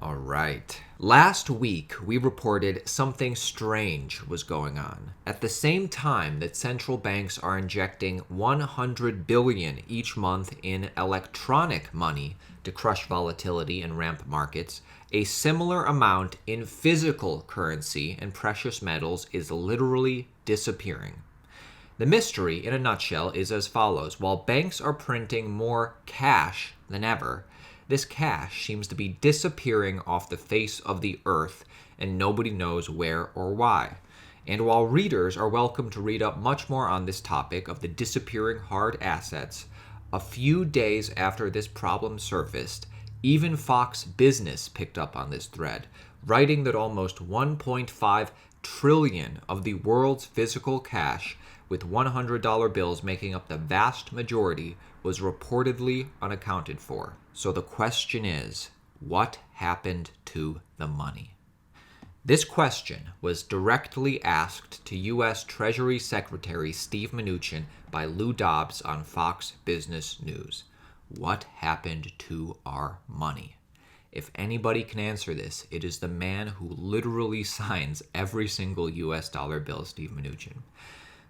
All right. Last week, we reported something strange was going on. At the same time that central banks are injecting 100 billion each month in electronic money to crush volatility and ramp markets, a similar amount in physical currency and precious metals is literally disappearing. The mystery, in a nutshell, is as follows. While banks are printing more cash than ever, this cash seems to be disappearing off the face of the earth, and nobody knows where or why. And while readers are welcome to read up much more on this topic of the disappearing hard assets, a few days after this problem surfaced, even Fox Business picked up on this thread, writing that almost 1.5 trillion of the world's physical cash, with $100 bills making up the vast majority, was reportedly unaccounted for. So the question is, what happened to the money? This question was directly asked to U.S. Treasury Secretary Steve Mnuchin by Lou Dobbs on Fox Business News. What happened to our money? If anybody can answer this, it is the man who literally signs every single U.S. dollar bill, Steve Mnuchin.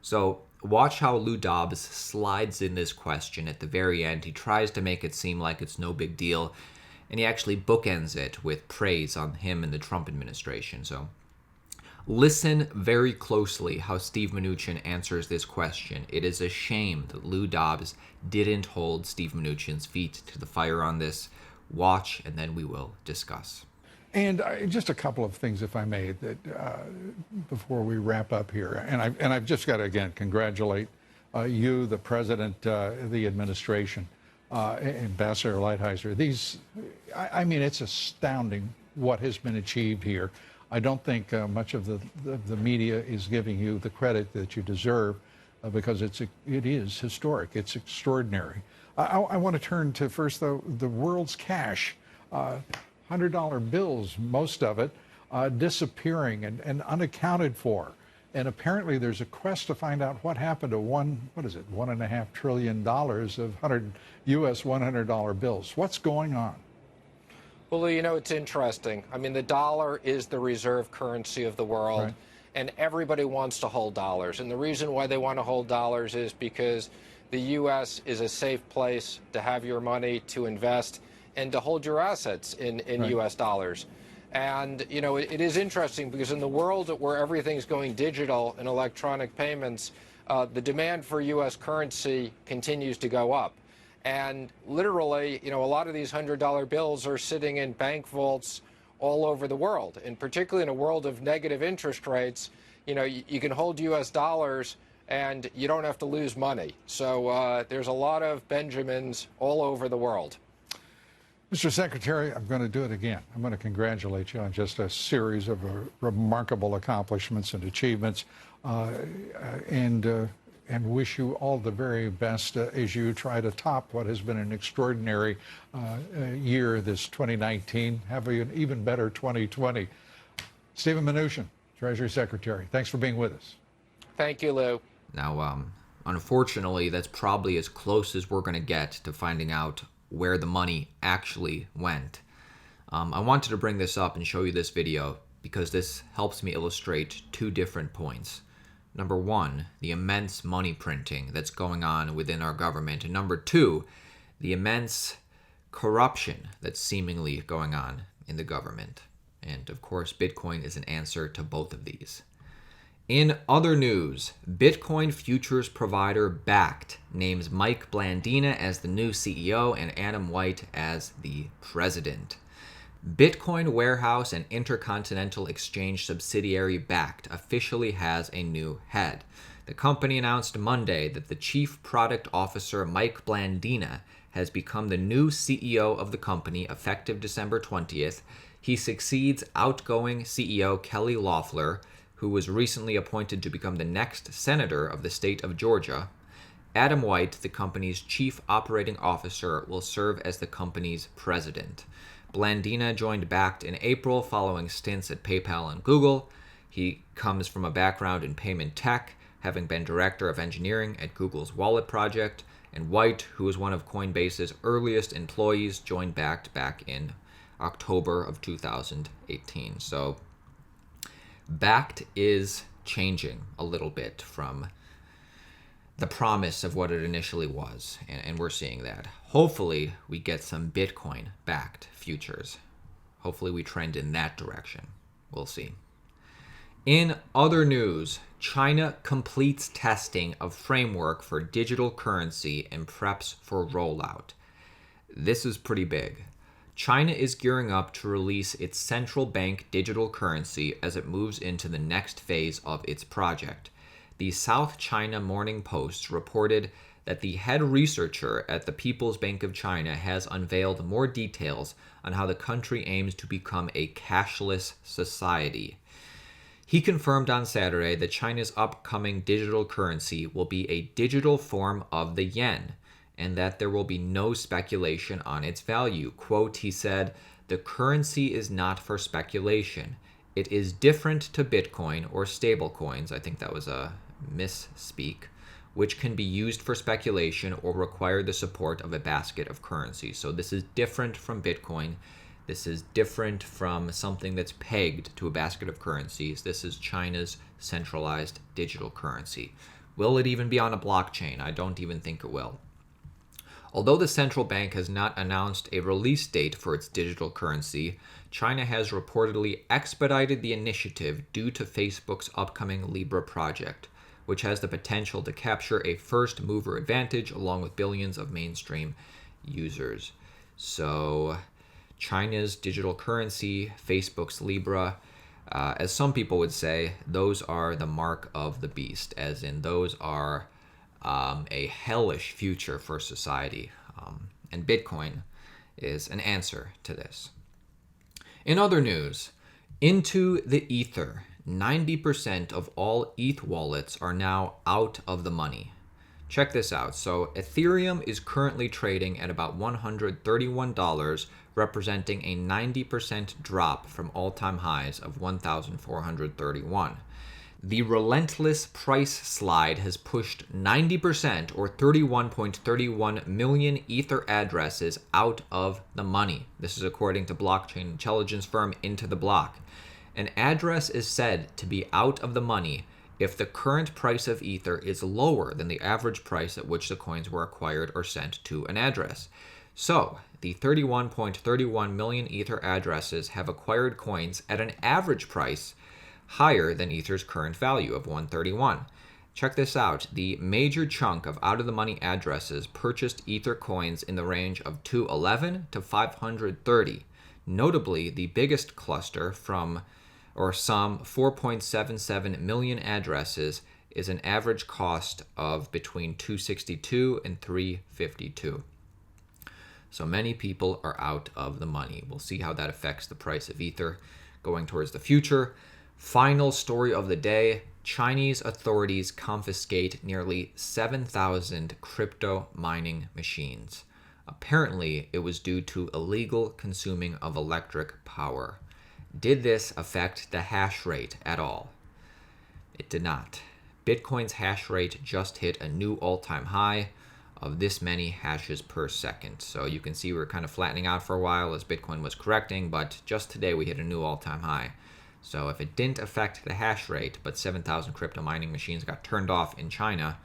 So watch how Lou Dobbs slides in this question at the very end. He tries to make it seem like it's no big deal, and he actually bookends it with praise on him and the Trump administration. So listen very closely how Steve Mnuchin answers this question. It is a shame that Lou Dobbs didn't hold Steve Mnuchin's feet to the fire on this. Watch, and then we will discuss. And just a couple of things, if I may, that before we wrap up here. And I've just got to, again, congratulate you, the president, the administration, Ambassador Lighthizer. I mean, it's astounding what has been achieved here. I don't think much of the media is giving you the credit that you deserve because it is historic. It's extraordinary. I want to turn to first, though, the world's cash. $100 bills, most of it, disappearing and unaccounted for. And apparently there's a quest to find out what happened to $1.5 trillion of U.S. $100 bills. What's going on? Well, you know, it's interesting. I mean, the dollar is the reserve currency of the world, right, and everybody wants to hold dollars. And the reason why they want to hold dollars is because the U.S. is a safe place to have your money, to invest, and to hold your assets in right, U.S. dollars. And, you know, it is interesting because in the world where everything's going digital and electronic payments, the demand for U.S. currency continues to go up. And literally, you know, a lot of these $100 bills are sitting in bank vaults all over the world. And particularly in a world of negative interest rates, you know, you can hold U.S. dollars and you don't have to lose money. So there's a lot of Benjamins all over the world. Mr. Secretary, I'm going to do it again. I'm going to congratulate you on just a series of remarkable accomplishments and achievements, and wish you all the very best as you try to top what has been an extraordinary year, this 2019. Have an even better 2020. Stephen Mnuchin, Treasury Secretary, thanks for being with us. Thank you, Lou. Now, unfortunately, that's probably as close as we're going to get to finding out where the money actually went. I wanted to bring this up and show you this video because this helps me illustrate two different points. Number one, the immense money printing that's going on within our government. And number two, the immense corruption that's seemingly going on in the government. And of course, Bitcoin is an answer to both of these. In other news, Bitcoin futures provider Bakkt names Mike Blandina as the new CEO and Adam White as the president. Bitcoin warehouse and intercontinental exchange subsidiary Bakkt officially has a new head. The company announced Monday that the chief product officer Mike Blandina has become the new CEO of the company effective December 20th. He succeeds outgoing CEO Kelly Loeffler, who was recently appointed to become the next senator of the state of Georgia. Adam White, the company's chief operating officer, will serve as the company's president. Blandina joined Bakkt in April following stints at PayPal and Google. He comes from a background in payment tech, having been director of engineering at Google's Wallet project, and White, who was one of Coinbase's earliest employees, joined Bakkt back in October of 2018. So Bakkt is changing a little bit from the promise of what it initially was, and we're seeing that. Hopefully we get some Bitcoin backed futures. Hopefully we trend in that direction. We'll see. In other news, China completes testing of framework for digital currency and preps for rollout. This is pretty big. China is gearing up to release its central bank digital currency as it moves into the next phase of its project. The South China Morning Post reported that the head researcher at the People's Bank of China has unveiled more details on how the country aims to become a cashless society. He confirmed on Saturday that China's upcoming digital currency will be a digital form of the yen, and that there will be no speculation on its value. Quote, he said, "The currency is not for speculation. It is different to Bitcoin or stablecoins," I think that was a misspeak, "which can be used for speculation or require the support of a basket of currencies." So this is different from Bitcoin. This is different from something that's pegged to a basket of currencies. This is China's centralized digital currency. Will it even be on a blockchain? I don't even think it will. Although the central bank has not announced a release date for its digital currency, China has reportedly expedited the initiative due to Facebook's upcoming Libra project, which has the potential to capture a first mover advantage along with billions of mainstream users. So China's digital currency, Facebook's Libra, as some people would say, those are the mark of the beast, as in those are a hellish future for society. And Bitcoin is an answer to this. In other news, into the ether, 90% of all ETH wallets are now out of the money. Check this out. So Ethereum is currently trading at about $131, representing a 90% drop from all-time highs of 1,431. The relentless price slide has pushed 90% or 31.31 million Ether addresses out of the money. This is according to blockchain intelligence firm Into the Block. An address is said to be out of the money if the current price of Ether is lower than the average price at which the coins were acquired or sent to an address. So, the 31.31 million Ether addresses have acquired coins at an average price higher than Ether's current value of 131. Check this out. The major chunk of out-of-the-money addresses purchased Ether coins in the range of 211 to 530. Notably, the biggest cluster some 4.77 million addresses is an average cost of between 262 and 352. So many people are out of the money. We'll see how that affects the price of Ether going towards the future. Final story of the day, Chinese authorities confiscate nearly 7,000 crypto mining machines. Apparently, it was due to illegal consuming of electric power. Did this affect the hash rate at all? It did not. Bitcoin's hash rate just hit a new all-time high of this many hashes per second. So you can see we're kind of flattening out for a while as Bitcoin was correcting, but just today we hit a new all-time high. So if it didn't affect the hash rate, but 7,000 crypto mining machines got turned off in China,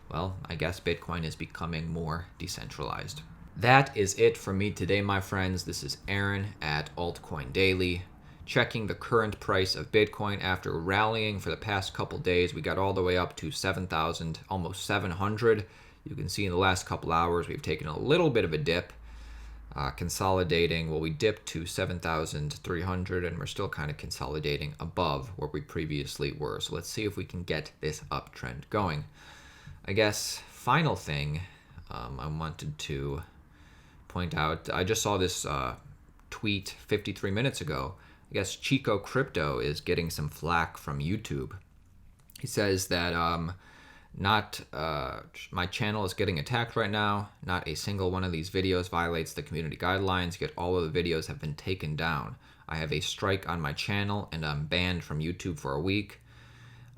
well, I guess Bitcoin is becoming more decentralized. That is it for me today, my friends. This is Aaron at Altcoin Daily, checking the current price of Bitcoin after rallying for the past couple days. We got all the way up to 7,000, almost 700. You can see in the last couple hours, we've taken a little bit of a dip. Consolidating, well, we dipped to 7,300 and we're still kind of consolidating above where we previously were. So let's see if we can get this uptrend going. I guess final thing I wanted to point out, I just saw this tweet 53 minutes ago. I guess Chico Crypto is getting some flack from YouTube. He says that my channel is getting attacked right now. Not a single one of these videos violates the community guidelines, yet all of the videos have been taken down. I have a strike on my channel and I'm banned from YouTube for a week.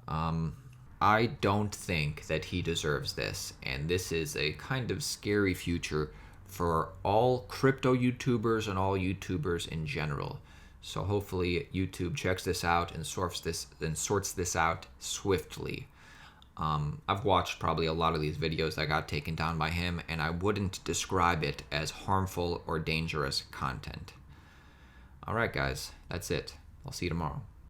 I don't think that he deserves this, and this is a kind of scary future for all crypto YouTubers and all YouTubers in general. So hopefully YouTube checks this out and sorts this out swiftly. I've watched probably a lot of these videos that got taken down by him, and I wouldn't describe it as harmful or dangerous content. All right, guys, that's it. I'll see you tomorrow.